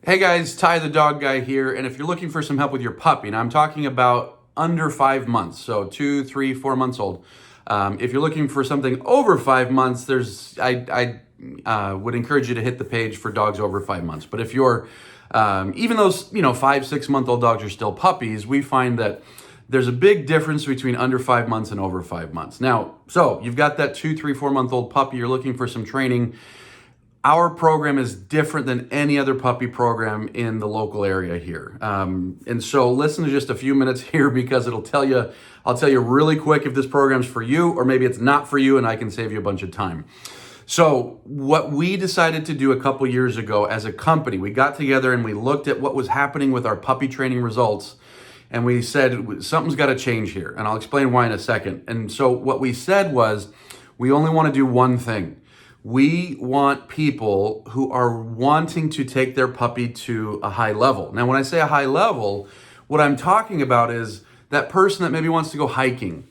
Hey guys, Ty the Dog Guy here, and if you're looking for some help with your puppy, and I'm talking about under 5 months, so 2, 3, 4 months old. If you're looking for something over 5 months, I would encourage you to hit the page for dogs over 5 months. But if you're, even those 5, 6 month old dogs are still puppies, we find that there's a big difference between under 5 months and over 5 months. Now, so you've got that 2, 3, 4 month old puppy, you're looking for some training. Our program is different than any other puppy program in the local area here. And so listen to just a few minutes here because I'll tell you really quick if this program's for you or maybe it's not for you and I can save you a bunch of time. So what we decided to do a couple years ago as a company, we got together and we looked at what was happening with our puppy training results and we said something's got to change here, and I'll explain why in a second. And so what we said was we only want to do one thing. We want people who are wanting to take their puppy to a high level. Now, when I say a high level, what I'm talking about is that person that maybe wants to go hiking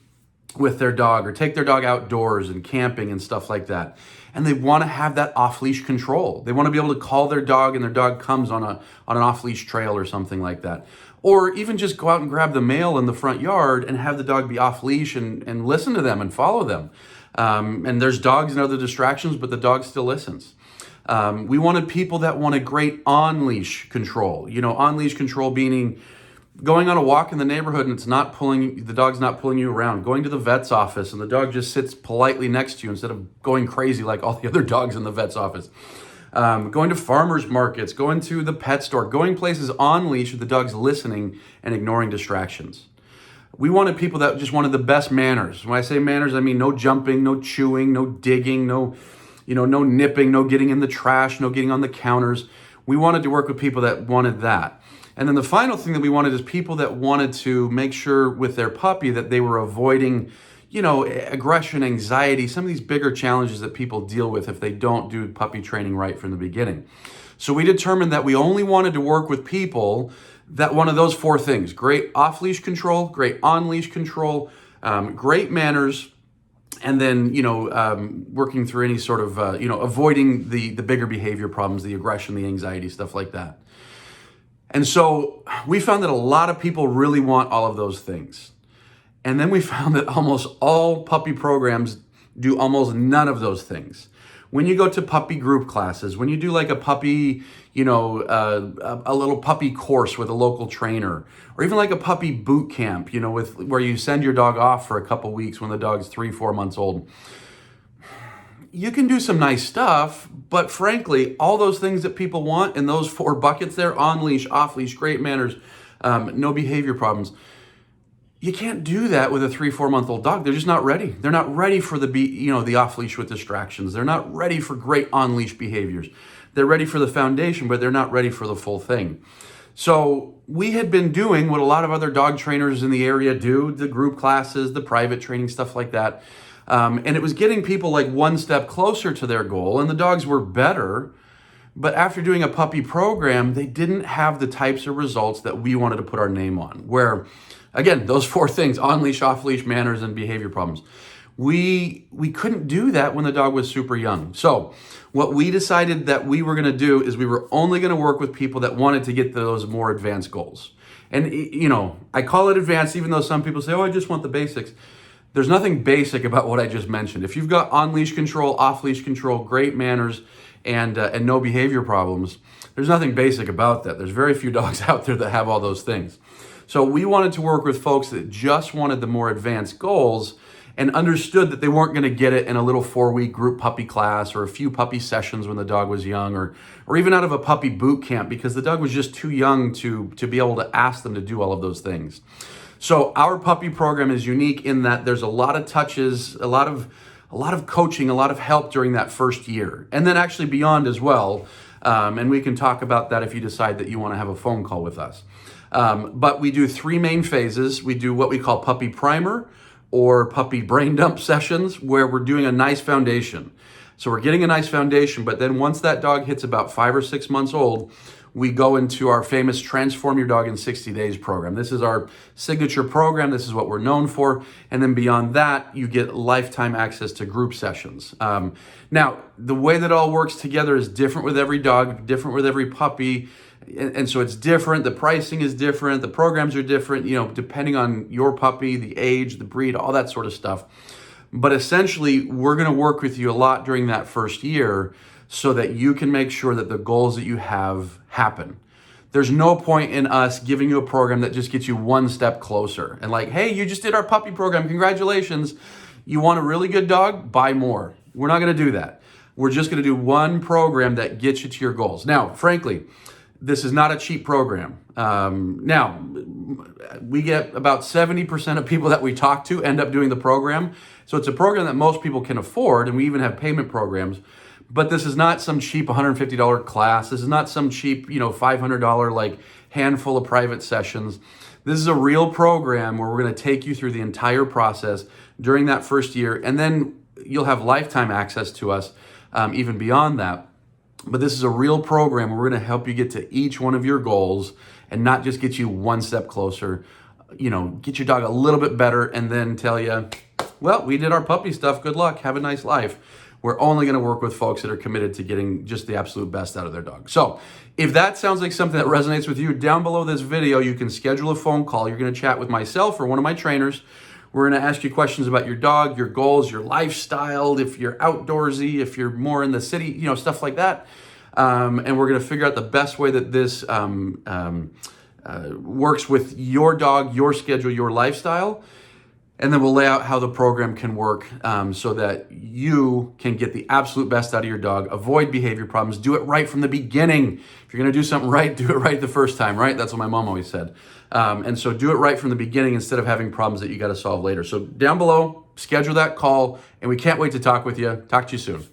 with their dog or take their dog outdoors and camping and stuff like that. And they want to have that off-leash control. They want to be able to call their dog and their dog comes on an off-leash trail or something like that. Or even just go out and grab the mail in the front yard and have the dog be off-leash and listen to them and follow them. And there's dogs and other distractions, but the dog still listens. We wanted people that wanted great on-leash control. On-leash control meaning going on a walk in the neighborhood and the dog's not pulling you around. Going to the vet's office and the dog just sits politely next to you instead of going crazy like all the other dogs in the vet's office. Going to farmers markets, going to the pet store, going places on-leash with the dog's listening and ignoring distractions. We wanted people that just wanted the best manners. When I say manners, I mean no jumping, no chewing, no digging, no nipping, no getting in the trash, no getting on the counters. We wanted to work with people that wanted that. And then the final thing that we wanted is people that wanted to make sure with their puppy that they were avoiding, aggression, anxiety, some of these bigger challenges that people deal with if they don't do puppy training right from the beginning. So we determined that we only wanted to work with people that one of those four things: great off-leash control, great on-leash control, great manners, and then, working through any sort of, avoiding the bigger behavior problems, the aggression, the anxiety, stuff like that. And so we found that a lot of people really want all of those things. And then we found that almost all puppy programs do almost none of those things. When you go to puppy group classes, when you do like a puppy, a little puppy course with a local trainer, or even like a puppy boot camp, where you send your dog off for a couple weeks when the dog's 3, 4 months old. You can do some nice stuff, but frankly, all those things that people want in those 4 buckets there, on-leash, off-leash, great manners, no behavior problems, you can't do that with a 3, 4 month old dog. They're just not ready. They're not ready for the off-leash with distractions. They're not ready for great on-leash behaviors. They're ready for the foundation, but they're not ready for the full thing. So we had been doing what a lot of other dog trainers in the area do, the group classes, the private training, stuff like that. And it was getting people like one step closer to their goal, and the dogs were better. But after doing a puppy program, they didn't have the types of results that we wanted to put our name on, where, again, those 4 things: on-leash, off-leash, manners, and behavior problems. We couldn't do that when the dog was super young. So what we decided that we were going to do is we were only going to work with people that wanted to get those more advanced goals. And, I call it advanced, even though some people say, oh, I just want the basics. There's nothing basic about what I just mentioned. If you've got on-leash control, off-leash control, great manners, and no behavior problems, there's nothing basic about that. There's very few dogs out there that have all those things. So we wanted to work with folks that just wanted the more advanced goals and understood that they weren't going to get it in a little 4-week group puppy class or a few puppy sessions when the dog was young, or even out of a puppy boot camp because the dog was just too young to be able to ask them to do all of those things. So our puppy program is unique in that there's a lot of touches, a lot of coaching, a lot of help during that first year, and then actually beyond as well. And we can talk about that if you decide that you want to have a phone call with us. But we do 3 main phases. We do what we call puppy primer or puppy brain dump sessions, where we're doing a nice foundation. So we're getting a nice foundation, but then once that dog hits about 5 or 6 months old, we go into our famous Transform Your Dog in 60 Days program. This is our signature program. This is what we're known for. And then beyond that, you get lifetime access to group sessions. Now, the way that all works together is different with every dog, different with every puppy. And so it's different. The pricing is different. The programs are different, depending on your puppy, the age, the breed, all that sort of stuff. But essentially, we're going to work with you a lot during that first year so that you can make sure that the goals that you have happen. There's no point in us giving you a program that just gets you one step closer and like, hey, you just did our puppy program, congratulations. You want a really good dog? Buy more. We're not going to do that. We're just going to do one program that gets you to your goals. Now, frankly, this is not a cheap program. Now, we get about 70% of people that we talk to end up doing the program. So it's a program that most people can afford, and we even have payment programs. But this is not some cheap $150 class. This is not some cheap, $500 like handful of private sessions. This is a real program where we're going to take you through the entire process during that first year, and then you'll have lifetime access to us even beyond that. But this is a real program where we're going to help you get to each one of your goals and not just get you one step closer, get your dog a little bit better and then tell you, well, we did our puppy stuff. Good luck. Have a nice life. We're only going to work with folks that are committed to getting just the absolute best out of their dog. So if that sounds like something that resonates with you, down below this video, you can schedule a phone call. You're going to chat with myself or one of my trainers. We're going to ask you questions about your dog, your goals, your lifestyle, if you're outdoorsy, if you're more in the city, stuff like that. And we're going to figure out the best way that this works with your dog, your schedule, your lifestyle. And then we'll lay out how the program can work so that you can get the absolute best out of your dog, avoid behavior problems, do it right from the beginning. If you're going to do something right, do it right the first time, right? That's what my mom always said. And so do it right from the beginning instead of having problems that you got to solve later. So down below, schedule that call, and we can't wait to talk with you. Talk to you soon.